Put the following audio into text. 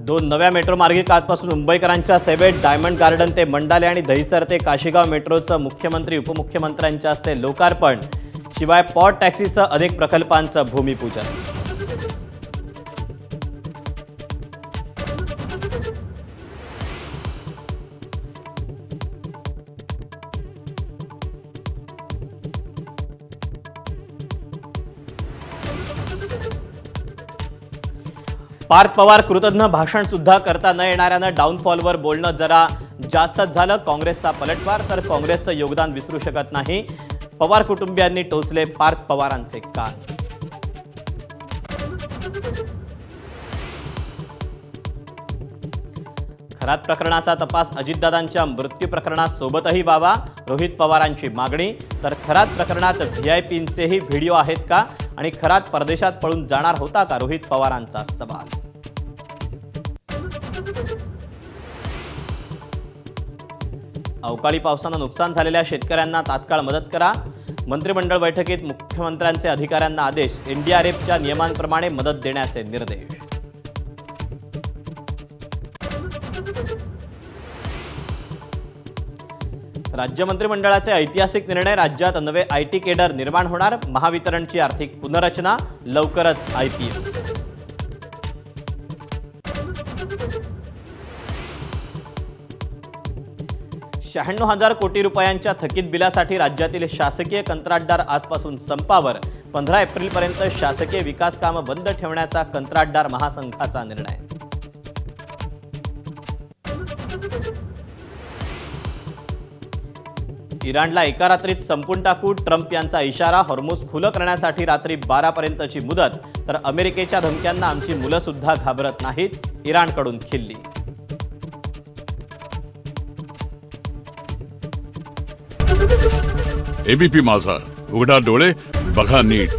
दोन नव्या मेट्रो मार्गिका आजपासून मुंबईकरांच्या सेवेत. डायमंड गार्डन ते मंडाले आणि दहिसर ते काशीगाव मेट्रोचं मुख्यमंत्री उपमुख्यमंत्र्यांच्या हस्ते लोकार्पण. शिवाय पॉट टॅक्सीसह अनेक प्रकल्पांचं भूमिपूजन. पार्थ पवार कृतज्ञ भाषण सुद्धा करता न येणाऱ्यानं डाऊनफॉलवर बोलणं जरा जास्तच झालं. काँग्रेसचा पलटवार, तर काँग्रेसचं योगदान विसरू शकत नाही. पवार कुटुंबियांनी टोचले पार्थ पवारांचे कान. खरात प्रकरणाचा तपास अजितदादांच्या मृत्यू प्रकरणात सोबतही व्हावा, रोहित पवारांची मागणी. तर खरात प्रकरणात व्हीआयपींचेही व्हिडिओ आहेत का आणि खरात परदेशात पळून जाणार होता का, रोहित पवारांचा सवाल. अवकाळी पावसानं नुकसान झालेल्या शेतकऱ्यांना तात्काळ मदत करा. मंत्रिमंडळ बैठकीत मुख्यमंत्र्यांचे अधिकाऱ्यांना आदेश. एनडीआरएफच्या नियमांप्रमाणे मदत देण्याचे निर्देश. राज्य मंत्रिमंडळाचे ऐतिहासिक निर्णय. राज्यात नवे आयटी केडर निर्माण होणार. महावितरणची आर्थिक पुनर्रचना. लवकरच आयपीओ. ₹96,000 कोटी रुपयांच्या थकीत बिलासाठी राज्यातील शासकीय कंत्राटदार आजपासून संपावर. 15 एप्रिलपर्यंत शासकीय विकास कामं बंद ठेवण्याचा कंत्राटदार महासंघाचा निर्णय. इराणला एका रात्रीत संपून टाकू. ट्रम्प यांचा इशारा. हॉर्मुझ खुलं करण्यासाठी रात्री 12 पर्यंतची मुदत. तर अमेरिकेच्या धमक्यांना आमची मुलं सुद्धा घाबरत नाहीत, इराणकडून खिल्ली. एबीपी माझा, उघडा डोळे बघा नीट.